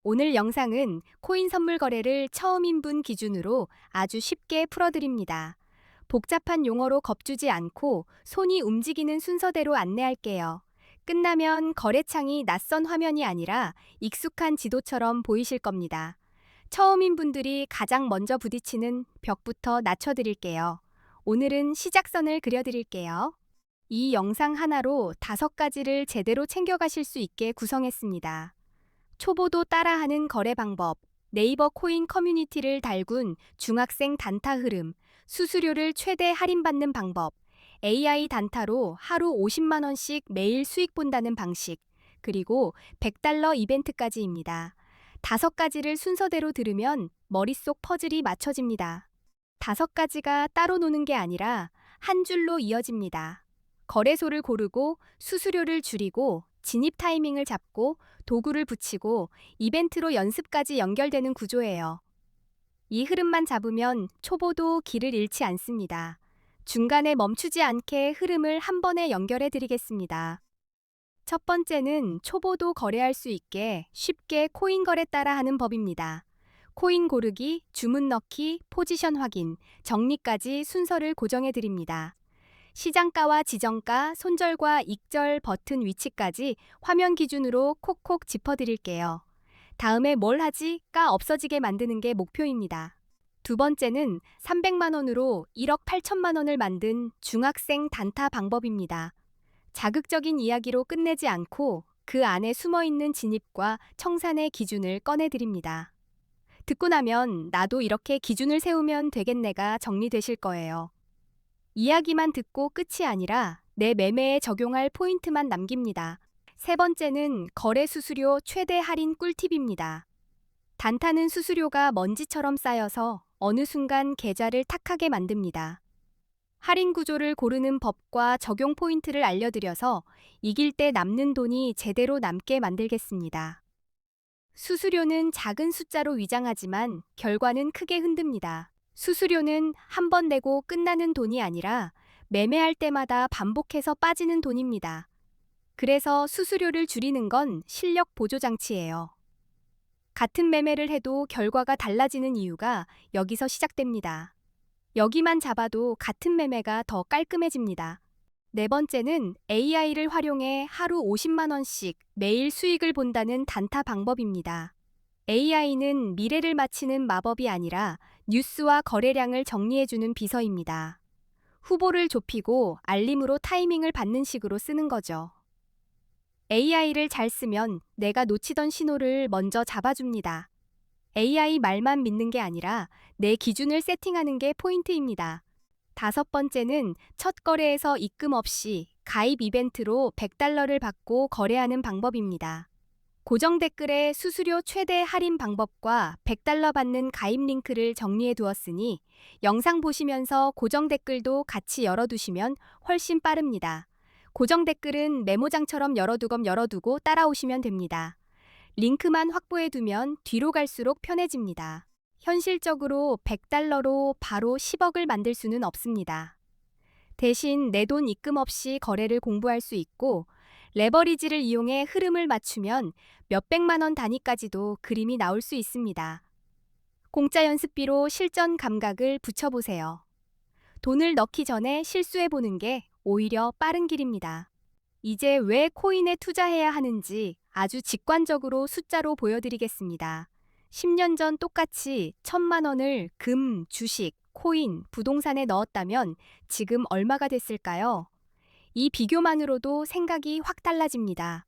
오늘 영상은 코인 선물 거래를 처음인 분 기준으로 아주 쉽게 풀어드립니다. 복잡한 용어로 겁주지 않고 손이 움직이는 순서대로 안내할게요. 끝나면 거래창이 낯선 화면이 아니라 익숙한 지도처럼 보이실 겁니다. 처음인 분들이 가장 먼저 부딪히는 벽부터 낮춰드릴게요. 오늘은 시작선을 그려드릴게요. 이 영상 하나로 5가지를 제대로 챙겨가실 수 있게 구성했습니다. 초보도 따라하는 거래 방법, 네이버 코인 커뮤니티를 달군 중학생 단타 흐름, 수수료를 최대 할인받는 방법, AI 단타로 하루 50만 원씩 매일 수익 본다는 방식, 그리고 100달러 이벤트까지입니다. 5가지를 순서대로 들으면 머릿속 퍼즐이 맞춰집니다. 5가지가 따로 노는 게 아니라 한 줄로 이어집니다. 거래소를 고르고 수수료를 줄이고 진입 타이밍을 잡고 도구를 붙이고 이벤트로 연습까지 연결되는 구조예요. 이 흐름만 잡으면 초보도 길을 잃지 않습니다. 중간에 멈추지 않게 흐름을 한 번에 연결해 드리겠습니다. 첫 번째는 초보도 거래할 수 있게 쉽게 코인 거래 따라 하는 법입니다. 코인 고르기, 주문 넣기, 포지션 확인, 정리까지 순서를 고정해 드립니다. 시장가와 지정가, 손절과 익절 버튼 위치까지 화면 기준으로 콕콕 짚어드릴게요. 다음에 뭘 하지?가 없어지게 만드는 게 목표입니다. 두 번째는 300만 원으로 1억 8천만 원을 만든 중학생 단타 방법입니다. 자극적인 이야기로 끝내지 않고 그 안에 숨어있는 진입과 청산의 기준을 꺼내드립니다. 듣고 나면 나도 이렇게 기준을 세우면 되겠네가 정리되실 거예요. 이야기만 듣고 끝이 아니라 내 매매에 적용할 포인트만 남깁니다. 세 번째는 거래 수수료 최대 할인 꿀팁입니다. 단타는 수수료가 먼지처럼 쌓여서 어느 순간 계좌를 탁하게 만듭니다. 할인 구조를 고르는 법과 적용 포인트를 알려드려서 이길 때 남는 돈이 제대로 남게 만들겠습니다. 수수료는 작은 숫자로 위장하지만 결과는 크게 흔듭니다. 수수료는 한 번 내고 끝나는 돈이 아니라 매매할 때마다 반복해서 빠지는 돈입니다. 그래서 수수료를 줄이는 건 실력 보조 장치예요. 같은 매매를 해도 결과가 달라지는 이유가 여기서 시작됩니다. 여기만 잡아도 같은 매매가 더 깔끔해집니다. 네 번째는 AI를 활용해 하루 50만 원씩 매일 수익을 본다는 단타 방법입니다. AI는 미래를 맞히는 마법이 아니라 뉴스와 거래량을 정리해주는 비서입니다. 후보를 좁히고 알림으로 타이밍을 받는 식으로 쓰는 거죠. AI를 잘 쓰면 내가 놓치던 신호를 먼저 잡아줍니다. AI 말만 믿는 게 아니라 내 기준을 세팅하는 게 포인트입니다. 5번째는 첫 거래에서 입금 없이 가입 이벤트로 100달러를 받고 거래하는 방법입니다. 고정 댓글에 수수료 최대 할인 방법과 100달러 받는 가입 링크를 정리해 두었으니 영상 보시면서 고정 댓글도 같이 열어두시면 훨씬 빠릅니다. 고정 댓글은 메모장처럼 열어두고 따라오시면 됩니다. 링크만 확보해 두면 뒤로 갈수록 편해집니다. 현실적으로 100달러로 바로 10억을 만들 수는 없습니다. 대신 내 돈 입금 없이 거래를 공부할 수 있고 레버리지를 이용해 흐름을 맞추면 몇백만 원 단위까지도 그림이 나올 수 있습니다. 공짜 연습비로 실전 감각을 붙여보세요. 돈을 넣기 전에 실수해보는 게 오히려 빠른 길입니다. 이제 왜 코인에 투자해야 하는지 아주 직관적으로 숫자로 보여드리겠습니다. 10년 전 똑같이 1,000만 원을 금, 주식, 코인, 부동산에 넣었다면 지금 얼마가 됐을까요? 이 비교만으로도 생각이 확 달라집니다.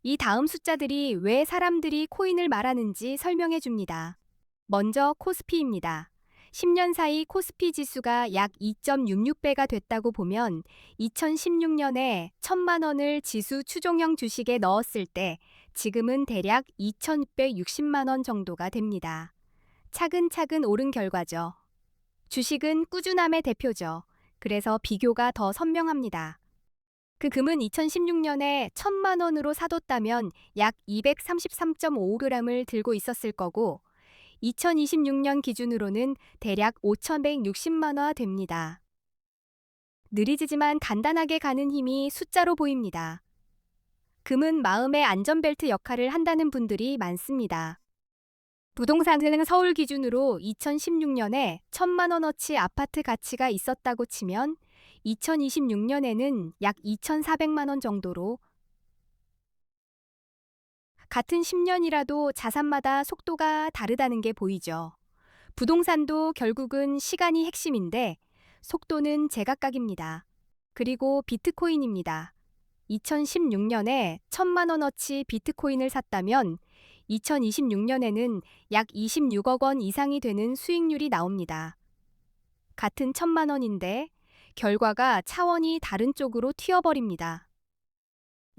이 다음 숫자들이 왜 사람들이 코인을 말하는지 설명해 줍니다. 먼저 코스피입니다. 10년 사이 코스피 지수가 약 2.66배가 됐다고 보면 2016년에 1,000만 원을 지수 추종형 주식에 넣었을 때 지금은 대략 2,660만 원 정도가 됩니다. 차근차근 오른 결과죠. 주식은 꾸준함의 대표죠. 그래서 비교가 더 선명합니다. 그 금은 2016년에 1,000만 원으로 사뒀다면 약 233.5g을 들고 있었을 거고 2026년 기준으로는 대략 5,160만화 됩니다. 느리지만 단단하게 가는 힘이 숫자로 보입니다. 금은 마음의 안전벨트 역할을 한다는 분들이 많습니다. 부동산은 서울 기준으로 2016년에 1,000만 원어치 아파트 가치가 있었다고 치면 2026년에는 약 2,400만 원 정도로, 같은 10년이라도 자산마다 속도가 다르다는 게 보이죠. 부동산도 결국은 시간이 핵심인데 속도는 제각각입니다. 그리고 비트코인입니다. 2016년에 1,000만 원어치 비트코인을 샀다면 2026년에는 약 26억 원 이상이 되는 수익률이 나옵니다. 같은 1,000만 원인데 결과가 차원이 다른 쪽으로 튀어버립니다.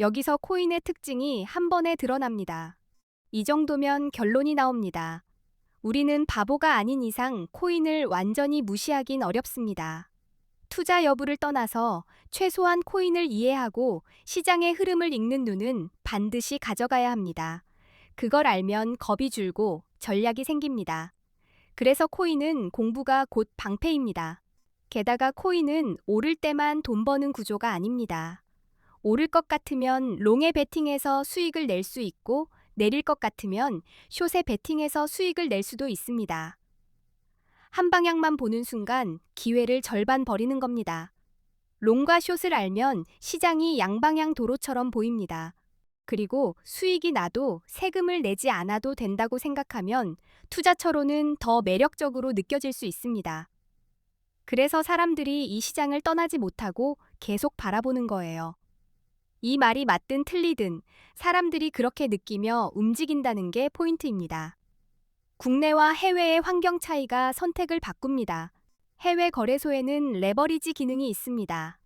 여기서 코인의 특징이 한 번에 드러납니다. 이 정도면 결론이 나옵니다. 우리는 바보가 아닌 이상 코인을 완전히 무시하긴 어렵습니다. 투자 여부를 떠나서 최소한 코인을 이해하고 시장의 흐름을 읽는 눈은 반드시 가져가야 합니다. 그걸 알면 겁이 줄고 전략이 생깁니다. 그래서 코인은 공부가 곧 방패입니다. 게다가 코인은 오를 때만 돈 버는 구조가 아닙니다. 오를 것 같으면 롱에 베팅해서 수익을 낼 수 있고 내릴 것 같으면 숏에 베팅해서 수익을 낼 수도 있습니다. 한 방향만 보는 순간 기회를 절반 버리는 겁니다. 롱과 숏을 알면 시장이 양방향 도로처럼 보입니다. 그리고 수익이 나도 세금을 내지 않아도 된다고 생각하면 투자처로는 더 매력적으로 느껴질 수 있습니다. 그래서 사람들이 이 시장을 떠나지 못하고 계속 바라보는 거예요. 이 말이 맞든 틀리든 사람들이 그렇게 느끼며 움직인다는 게 포인트입니다. 국내와 해외의 환경 차이가 선택을 바꿉니다. 해외 거래소에는 레버리지 기능이 있습니다.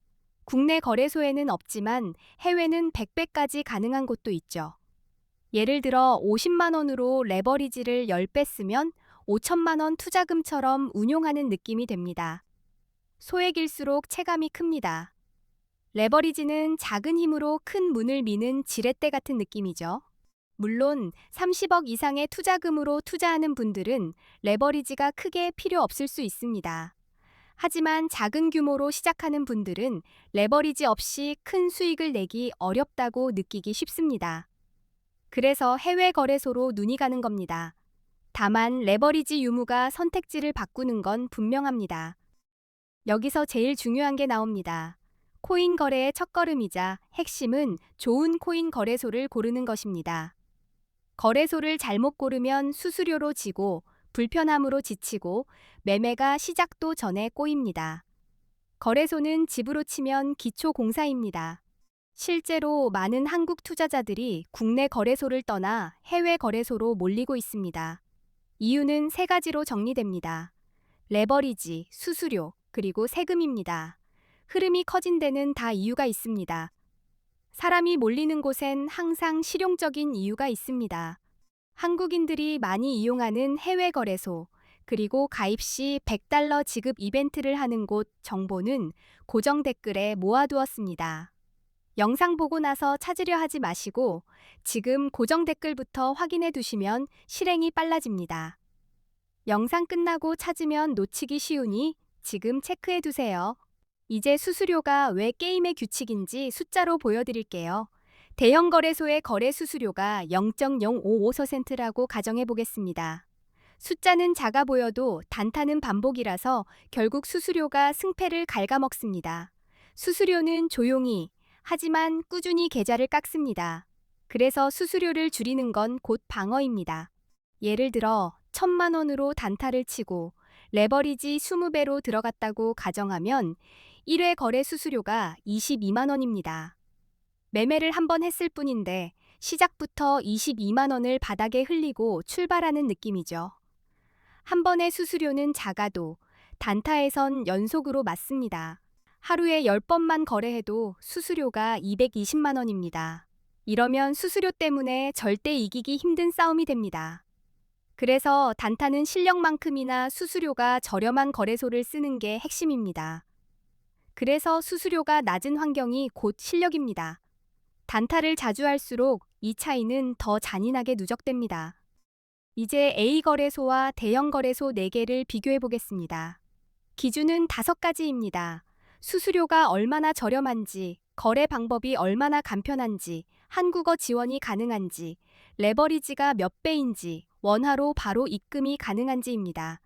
국내 거래소에는 없지만 해외는 100배까지 가능한 곳도 있죠. 예를 들어 50만 원으로 레버리지를 10배 쓰면 5천만 원 투자금처럼 운용하는 느낌이 됩니다. 소액일수록 체감이 큽니다. 레버리지는 작은 힘으로 큰 문을 미는 지렛대 같은 느낌이죠. 물론 30억 이상의 투자금으로 투자하는 분들은 레버리지가 크게 필요 없을 수 있습니다. 하지만 작은 규모로 시작하는 분들은 레버리지 없이 큰 수익을 내기 어렵다고 느끼기 쉽습니다. 그래서 해외 거래소로 눈이 가는 겁니다. 다만 레버리지 유무가 선택지를 바꾸는 건 분명합니다. 여기서 제일 중요한 게 나옵니다. 코인 거래의 첫걸음이자 핵심은 좋은 코인 거래소를 고르는 것입니다. 거래소를 잘못 고르면 수수료로 지고 불편함으로 지치고 매매가 시작도 전에 꼬입니다. 거래소는 집으로 치면 기초공사입니다. 실제로 많은 한국 투자자들이 국내 거래소를 떠나 해외 거래소로 몰리고 있습니다. 이유는 세 가지로 정리됩니다. 레버리지, 수수료, 그리고 세금입니다. 흐름이 커진 데는 다 이유가 있습니다. 사람이 몰리는 곳엔 항상 실용적인 이유가 있습니다. 한국인들이 많이 이용하는 해외 거래소, 그리고 가입 시 $100 지급 이벤트를 하는 곳 정보는 고정 댓글에 모아두었습니다. 영상 보고 나서 찾으려 하지 마시고 지금 고정 댓글부터 확인해 두시면 실행이 빨라집니다. 영상 끝나고 찾으면 놓치기 쉬우니 지금 체크해 두세요. 이제 수수료가 왜 게임의 규칙인지 숫자로 보여드릴게요. 대형 거래소의 거래 수수료가 0.055%라고 가정해 보겠습니다. 숫자는 작아 보여도 단타는 반복이라서 결국 수수료가 승패를 갉아먹습니다. 수수료는 조용히, 하지만 꾸준히 계좌를 깎습니다. 그래서 수수료를 줄이는 건 곧 방어입니다. 예를 들어 1,000만 원으로 단타를 치고 레버리지 20배로 들어갔다고 가정하면 1회 거래 수수료가 22만 원입니다. 매매를 한 번 했을 뿐인데 시작부터 22만 원을 바닥에 흘리고 출발하는 느낌이죠. 한 번의 수수료는 작아도 단타에선 연속으로 맞습니다. 하루에 10번만 거래해도 수수료가 220만 원입니다. 이러면 수수료 때문에 절대 이기기 힘든 싸움이 됩니다. 그래서 단타는 실력만큼이나 수수료가 저렴한 거래소를 쓰는 게 핵심입니다. 그래서 수수료가 낮은 환경이 곧 실력입니다. 단타를 자주 할수록 이 차이는 더 잔인하게 누적됩니다. 이제 A 거래소와 대형 거래소 4개를 비교해 보겠습니다. 기준은 5가지입니다. 수수료가 얼마나 저렴한지, 거래 방법이 얼마나 간편한지, 한국어 지원이 가능한지, 레버리지가 몇 배인지, 원화로 바로 입금이 가능한지입니다.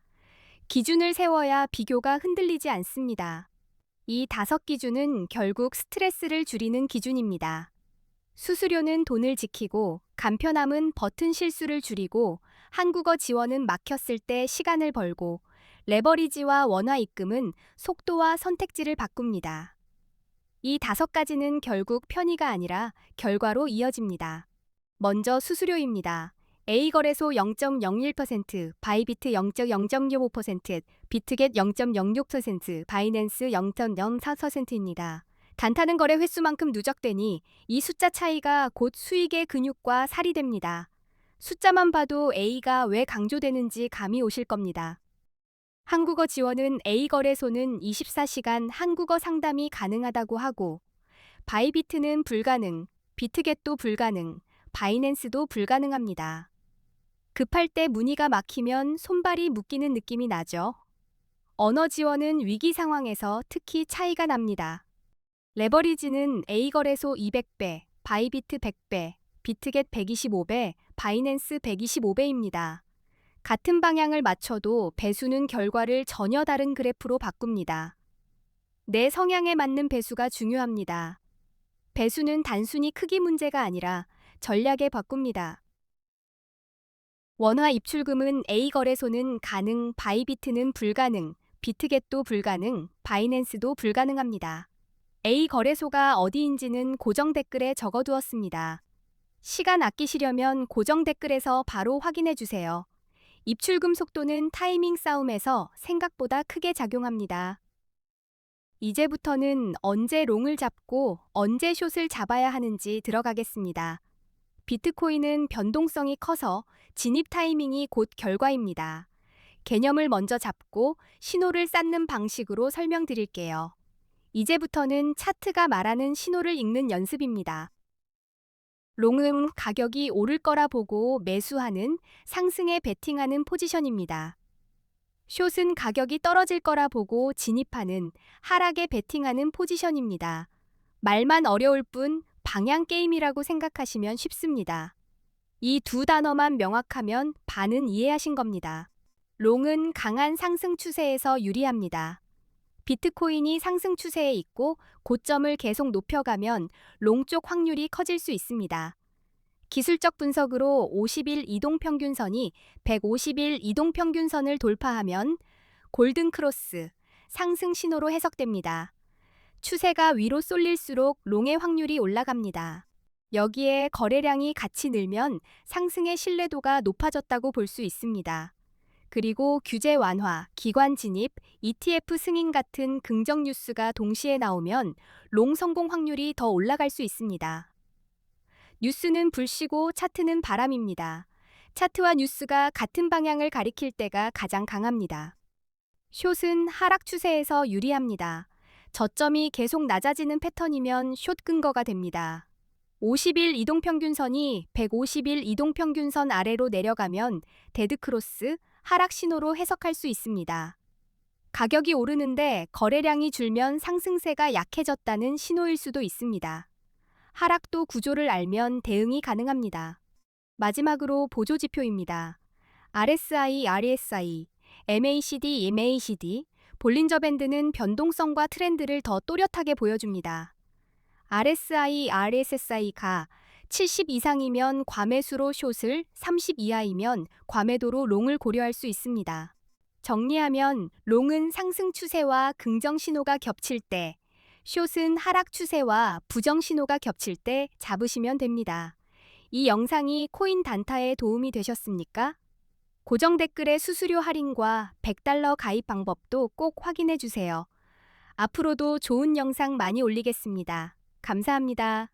기준을 세워야 비교가 흔들리지 않습니다. 이 5기준은 결국 스트레스를 줄이는 기준입니다. 수수료는 돈을 지키고, 간편함은 버튼 실수를 줄이고, 한국어 지원은 막혔을 때 시간을 벌고, 레버리지와 원화 입금은 속도와 선택지를 바꿉니다. 이 5가지는 결국 편의가 아니라 결과로 이어집니다. 먼저 수수료입니다. A거래소 0.01%, 바이비트 0.005%, 비트겟 0.06%, 바이낸스 0.04%입니다. 단타는 거래 횟수만큼 누적되니 이 숫자 차이가 곧 수익의 근육과 살이 됩니다. 숫자만 봐도 A가 왜 강조되는지 감이 오실 겁니다. 한국어 지원은 A거래소는 24시간 한국어 상담이 가능하다고 하고, 바이비트는 불가능, 비트겟도 불가능, 바이낸스도 불가능합니다. 급할 때 문의가 막히면 손발이 묶이는 느낌이 나죠. 언어 지원은 위기 상황에서 특히 차이가 납니다. 레버리지는 A거래소 200배, 바이비트 100배, 비트겟 125배, 바이낸스 125배입니다. 같은 방향을 맞춰도 배수는 결과를 전혀 다른 그래프로 바꿉니다. 내 성향에 맞는 배수가 중요합니다. 배수는 단순히 크기 문제가 아니라 전략에 바꿉니다. 원화 입출금은 A거래소는 가능, 바이비트는 불가능, 비트겟도 불가능, 바이낸스도 불가능합니다. A거래소가 어디인지는 고정 댓글에 적어두었습니다. 시간 아끼시려면 고정 댓글에서 바로 확인해 주세요. 입출금 속도는 타이밍 싸움에서 생각보다 크게 작용합니다. 이제부터는 언제 롱을 잡고 언제 숏을 잡아야 하는지 들어가겠습니다. 비트코인은 변동성이 커서 진입 타이밍이 곧 결과입니다. 개념을 먼저 잡고 신호를 쌓는 방식으로 설명드릴게요. 이제부터는 차트가 말하는 신호를 읽는 연습입니다. 롱은 가격이 오를 거라 보고 매수하는, 상승에 베팅하는 포지션입니다. 숏은 가격이 떨어질 거라 보고 진입하는, 하락에 베팅하는 포지션입니다. 말만 어려울 뿐 방향 게임이라고 생각하시면 쉽습니다. 이 2단어만 명확하면 반은 이해하신 겁니다. 롱은 강한 상승 추세에서 유리합니다. 비트코인이 상승 추세에 있고 고점을 계속 높여가면 롱 쪽 확률이 커질 수 있습니다. 기술적 분석으로 50일 이동평균선이 150일 이동평균선을 돌파하면 골든 크로스, 상승 신호로 해석됩니다. 추세가 위로 쏠릴수록 롱의 확률이 올라갑니다. 여기에 거래량이 같이 늘면 상승의 신뢰도가 높아졌다고 볼 수 있습니다. 그리고 규제 완화, 기관 진입, ETF 승인 같은 긍정 뉴스가 동시에 나오면 롱 성공 확률이 더 올라갈 수 있습니다. 뉴스는 불씨고 차트는 바람입니다. 차트와 뉴스가 같은 방향을 가리킬 때가 가장 강합니다. 숏은 하락 추세에서 유리합니다. 저점이 계속 낮아지는 패턴이면 숏 근거가 됩니다. 50일 이동평균선이 150일 이동평균선 아래로 내려가면 데드크로스, 하락 신호로 해석할 수 있습니다. 가격이 오르는데 거래량이 줄면 상승세가 약해졌다는 신호일 수도 있습니다. 하락도 구조를 알면 대응이 가능합니다. 마지막으로 보조지표입니다. RSI, RSI, MACD, MACD, 볼린저 밴드는 변동성과 트렌드를 더 또렷하게 보여줍니다. RSI, RSSI가 70 이상이면 과매수로 숏을, 30 이하이면 과매도로 롱을 고려할 수 있습니다. 정리하면 롱은 상승 추세와 긍정 신호가 겹칠 때, 숏은 하락 추세와 부정 신호가 겹칠 때 잡으시면 됩니다. 이 영상이 코인 단타에 도움이 되셨습니까? 고정 댓글의 수수료 할인과 $100 가입 방법도 꼭 확인해 주세요. 앞으로도 좋은 영상 많이 올리겠습니다. 감사합니다.